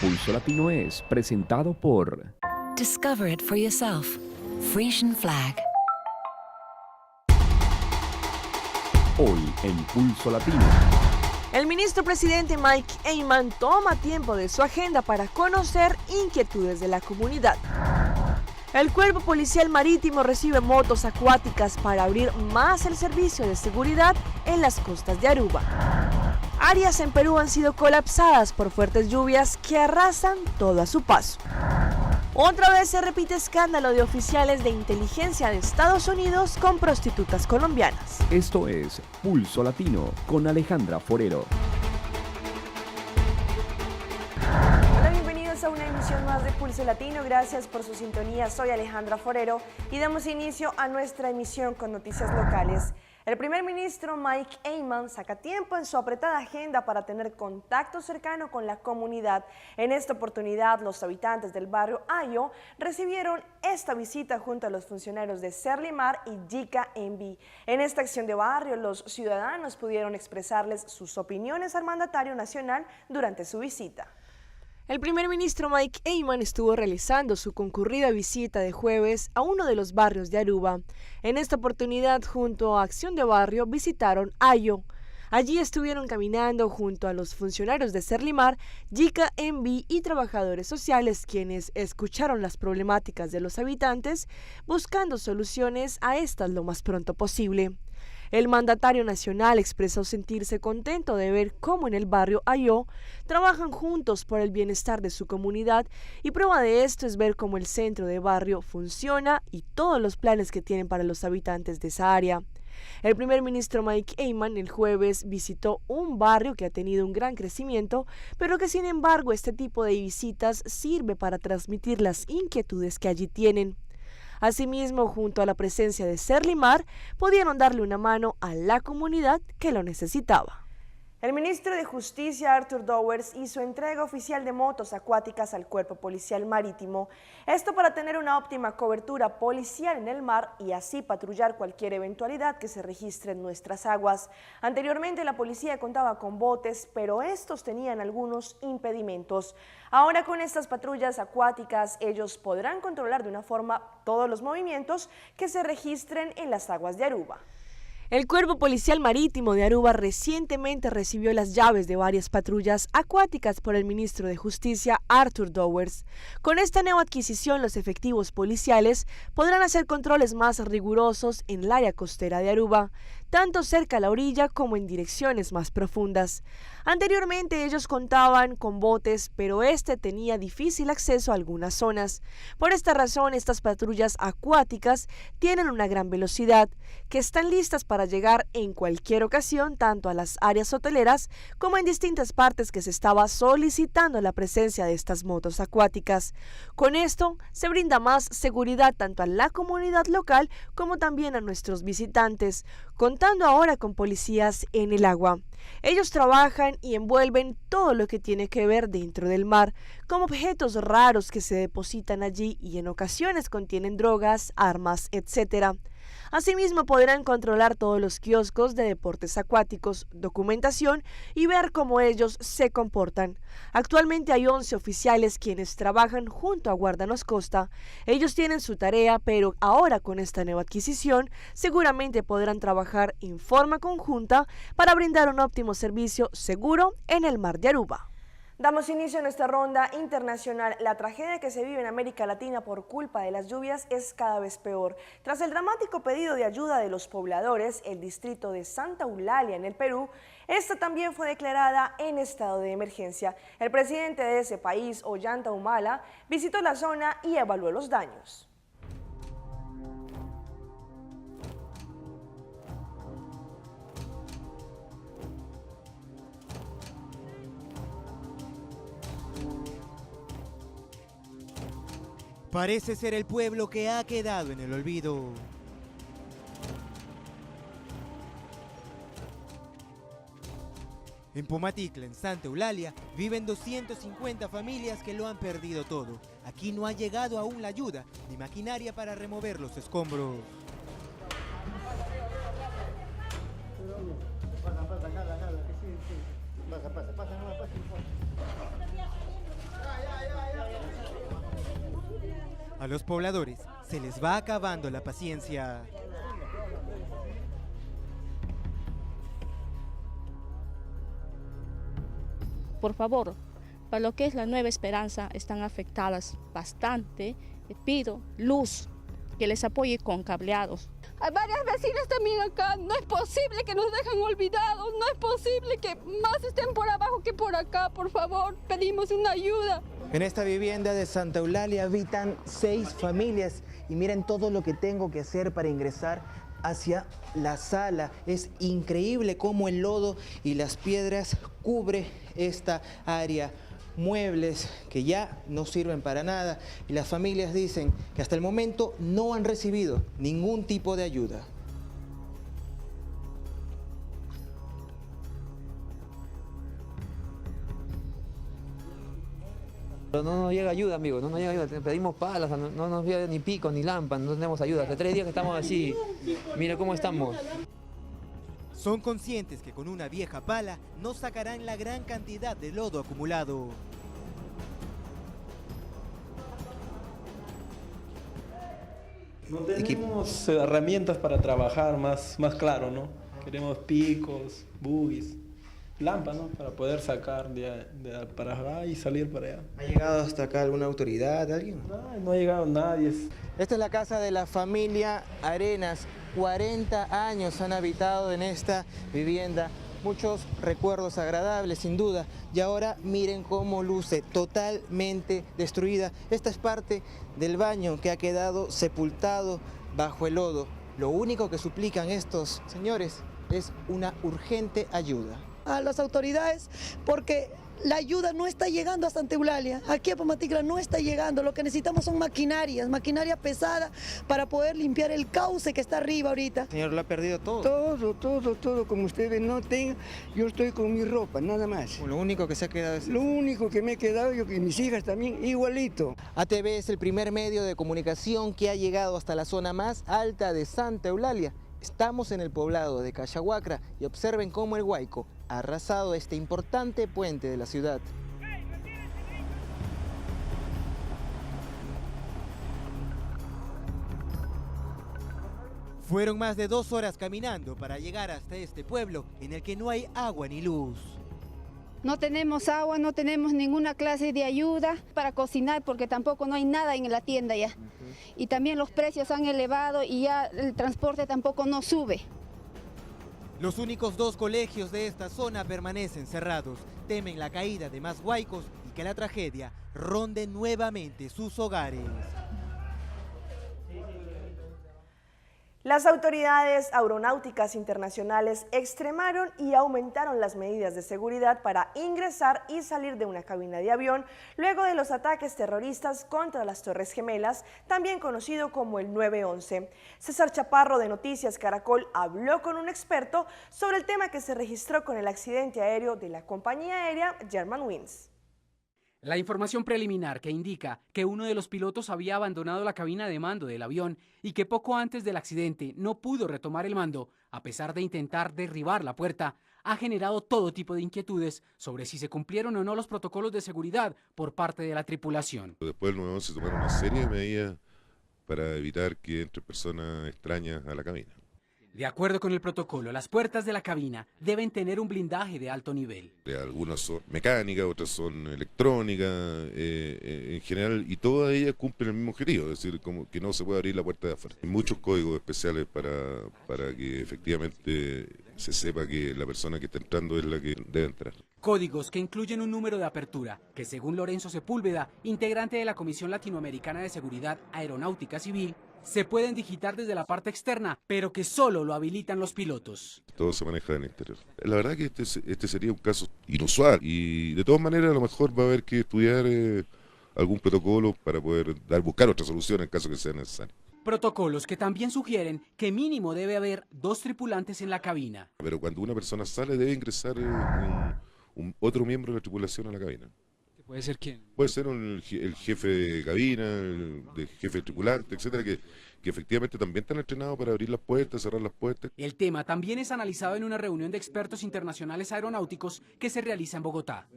Pulso Latino es presentado por Discover it for yourself. Frisian Flag. Hoy en Pulso Latino. El ministro presidente Mike Eyman toma tiempo de su agenda para conocer inquietudes de la comunidad. El Cuerpo Policial Marítimo recibe motos acuáticas para abrir más el servicio de seguridad en las costas de Aruba. Áreas en Perú han sido colapsadas por fuertes lluvias que arrasan todo a su paso. Otra vez se repite escándalo de oficiales de inteligencia de Estados Unidos con prostitutas colombianas. Esto es Pulso Latino con Alejandra Forero. Hola, bienvenidos a una emisión más de Pulso Latino. Gracias por su sintonía. Soy Alejandra Forero y damos inicio a nuestra emisión con noticias locales. El primer ministro Mike Eyman saca tiempo en su apretada agenda para tener contacto cercano con la comunidad. En esta oportunidad, los habitantes del barrio Ayo recibieron esta visita junto a los funcionarios de Serlimar y Jica Envy. En esta acción de barrio, los ciudadanos pudieron expresarles sus opiniones al mandatario nacional durante su visita. El primer ministro Mike Eyman estuvo realizando su concurrida visita de jueves a uno de los barrios de Aruba. En esta oportunidad, junto a Acción de Barrio, visitaron Ayo. Allí estuvieron caminando junto a los funcionarios de Serlimar, Jica Envy y trabajadores sociales, quienes escucharon las problemáticas de los habitantes, buscando soluciones a estas lo más pronto posible. El mandatario nacional expresó sentirse contento de ver cómo en el barrio Ayo trabajan juntos por el bienestar de su comunidad, y prueba de esto es ver cómo el centro de barrio funciona y todos los planes que tienen para los habitantes de esa área. El primer ministro Mike Eyman el jueves visitó un barrio que ha tenido un gran crecimiento, pero que sin embargo este tipo de visitas sirve para transmitir las inquietudes que allí tienen. Asimismo, junto a la presencia de Serlimar, pudieron darle una mano a la comunidad que lo necesitaba. El ministro de Justicia, Arthur Dowers, hizo entrega oficial de motos acuáticas al Cuerpo Policial Marítimo. Esto para tener una óptima cobertura policial en el mar y así patrullar cualquier eventualidad que se registre en nuestras aguas. Anteriormente la policía contaba con botes, pero estos tenían algunos impedimentos. Ahora con estas patrullas acuáticas ellos podrán controlar de una forma todos los movimientos que se registren en las aguas de Aruba. El Cuerpo Policial Marítimo de Aruba recientemente recibió las llaves de varias patrullas acuáticas por el ministro de Justicia, Arthur Dowers. Con esta nueva adquisición, los efectivos policiales podrán hacer controles más rigurosos en el área costera de Aruba, tanto cerca a la orilla como en direcciones más profundas. Anteriormente ellos contaban con botes, pero este tenía difícil acceso a algunas zonas. Por esta razón, estas patrullas acuáticas tienen una gran velocidad, que están listas para llegar en cualquier ocasión, tanto a las áreas hoteleras como en distintas partes que se estaba solicitando la presencia de estas motos acuáticas. Con esto se brinda más seguridad tanto a la comunidad local como también a nuestros visitantes, contando ahora con policías en el agua. Ellos trabajan y envuelven todo lo que tiene que ver dentro del mar, como objetos raros que se depositan allí y en ocasiones contienen drogas, armas, etc. Asimismo podrán controlar todos los kioscos de deportes acuáticos, documentación y ver cómo ellos se comportan. Actualmente hay 11 oficiales quienes trabajan junto a Guardanos Costa. Ellos tienen su tarea, pero ahora con esta nueva adquisición seguramente podrán trabajar en forma conjunta para brindar un óptimo servicio seguro en el mar de Aruba. Damos inicio a nuestra ronda internacional. La tragedia que se vive en América Latina por culpa de las lluvias es cada vez peor. Tras el dramático pedido de ayuda de los pobladores, el distrito de Santa Eulalia en el Perú, esta también fue declarada en estado de emergencia. El presidente de ese país, Ollanta Humala, visitó la zona y evaluó los daños. Parece ser el pueblo que ha quedado en el olvido. En Pomatitla, en Santa Eulalia, viven 250 familias que lo han perdido todo. Aquí no ha llegado aún la ayuda ni maquinaria para remover los escombros. Pasa, nomás, pasa. A los pobladores se les va acabando la paciencia. Por favor, para lo que es la Nueva Esperanza están afectadas bastante. Les pido luz, que les apoye con cableados. Hay varias vecinas también acá, no es posible que nos dejen olvidados, no es posible que más estén por abajo que por acá, por favor, pedimos una ayuda. En esta vivienda de Santa Eulalia habitan 6 familias y miren todo lo que tengo que hacer para ingresar hacia la sala. Es increíble cómo el lodo y las piedras cubre esta área. Muebles que ya no sirven para nada y las familias dicen que hasta el momento no han recibido ningún tipo de ayuda. Pero no nos llega ayuda, amigo, no nos llega ayuda. Pedimos palas, no nos llega ni pico ni lámpara, no tenemos ayuda. Hace 3 días que estamos así, mira cómo estamos. Son conscientes que con una vieja pala no sacarán la gran cantidad de lodo acumulado. No tenemos herramientas para trabajar más claro, ¿no? Queremos picos, buggies, lámparas, ¿no? Para poder sacar para acá y salir para allá. ¿Ha llegado hasta acá alguna autoridad, alguien? No ha llegado nadie. Esta es la casa de la familia Arenas. 40 años han habitado en esta vivienda. Muchos recuerdos agradables, sin duda. Y ahora miren cómo luce, totalmente destruida. Esta es parte del baño que ha quedado sepultado bajo el lodo. Lo único que suplican estos señores es una urgente ayuda. A las autoridades, porque la ayuda no está llegando a Santa Eulalia, aquí a Pamaticra no está llegando, lo que necesitamos son maquinaria pesada para poder limpiar el cauce que está arriba ahorita. Señor, lo ha perdido todo. Todo, como ustedes no tengan, yo estoy con mi ropa, nada más. Lo único que se ha quedado es... Lo único que me he quedado, yo y mis hijas también, igualito. ATV es el primer medio de comunicación que ha llegado hasta la zona más alta de Santa Eulalia. Estamos en el poblado de Cachahuacra y observen cómo el Huayco ha arrasado este importante puente de la ciudad. Fueron más de 2 horas caminando para llegar hasta este pueblo en el que no hay agua ni luz. No tenemos agua, no tenemos ninguna clase de ayuda para cocinar porque tampoco no hay nada en la tienda ya. Y también los precios han elevado y ya el transporte tampoco no sube. Los únicos 2 colegios de esta zona permanecen cerrados. Temen la caída de más huaicos y que la tragedia ronde nuevamente sus hogares. Las autoridades aeronáuticas internacionales extremaron y aumentaron las medidas de seguridad para ingresar y salir de una cabina de avión luego de los ataques terroristas contra las Torres Gemelas, también conocido como el 9/11. César Chaparro de Noticias Caracol habló con un experto sobre el tema que se registró con el accidente aéreo de la compañía aérea Germanwings. La información preliminar que indica que uno de los pilotos había abandonado la cabina de mando del avión y que poco antes del accidente no pudo retomar el mando, a pesar de intentar derribar la puerta, ha generado todo tipo de inquietudes sobre si se cumplieron o no los protocolos de seguridad por parte de la tripulación. Después del 9/11 se tomaron una serie de medidas para evitar que entre personas extrañas a la cabina. De acuerdo con el protocolo, las puertas de la cabina deben tener un blindaje de alto nivel. Algunas son mecánicas, otras son electrónicas, en general, y todas ellas cumplen el mismo objetivo, es decir, como que no se puede abrir la puerta de afuera. Hay muchos códigos especiales para que efectivamente se sepa que la persona que está entrando es la que debe entrar. Códigos que incluyen un número de apertura, que según Lorenzo Sepúlveda, integrante de la Comisión Latinoamericana de Seguridad Aeronáutica Civil, se pueden digitar desde la parte externa, pero que solo lo habilitan los pilotos. Todo se maneja en el interior. La verdad que este sería un caso inusual y de todas maneras a lo mejor va a haber que estudiar algún protocolo para poder buscar otra solución en caso que sea necesario. Protocolos que también sugieren que mínimo debe haber 2 tripulantes en la cabina. Pero cuando una persona sale debe ingresar otro miembro de la tripulación a la cabina. ¿Puede ser quién? Puede ser el jefe de cabina, el jefe de tripulante, etcétera, que efectivamente también están entrenados para abrir las puertas, cerrar las puertas. El tema también es analizado en una reunión de expertos internacionales aeronáuticos que se realiza en Bogotá.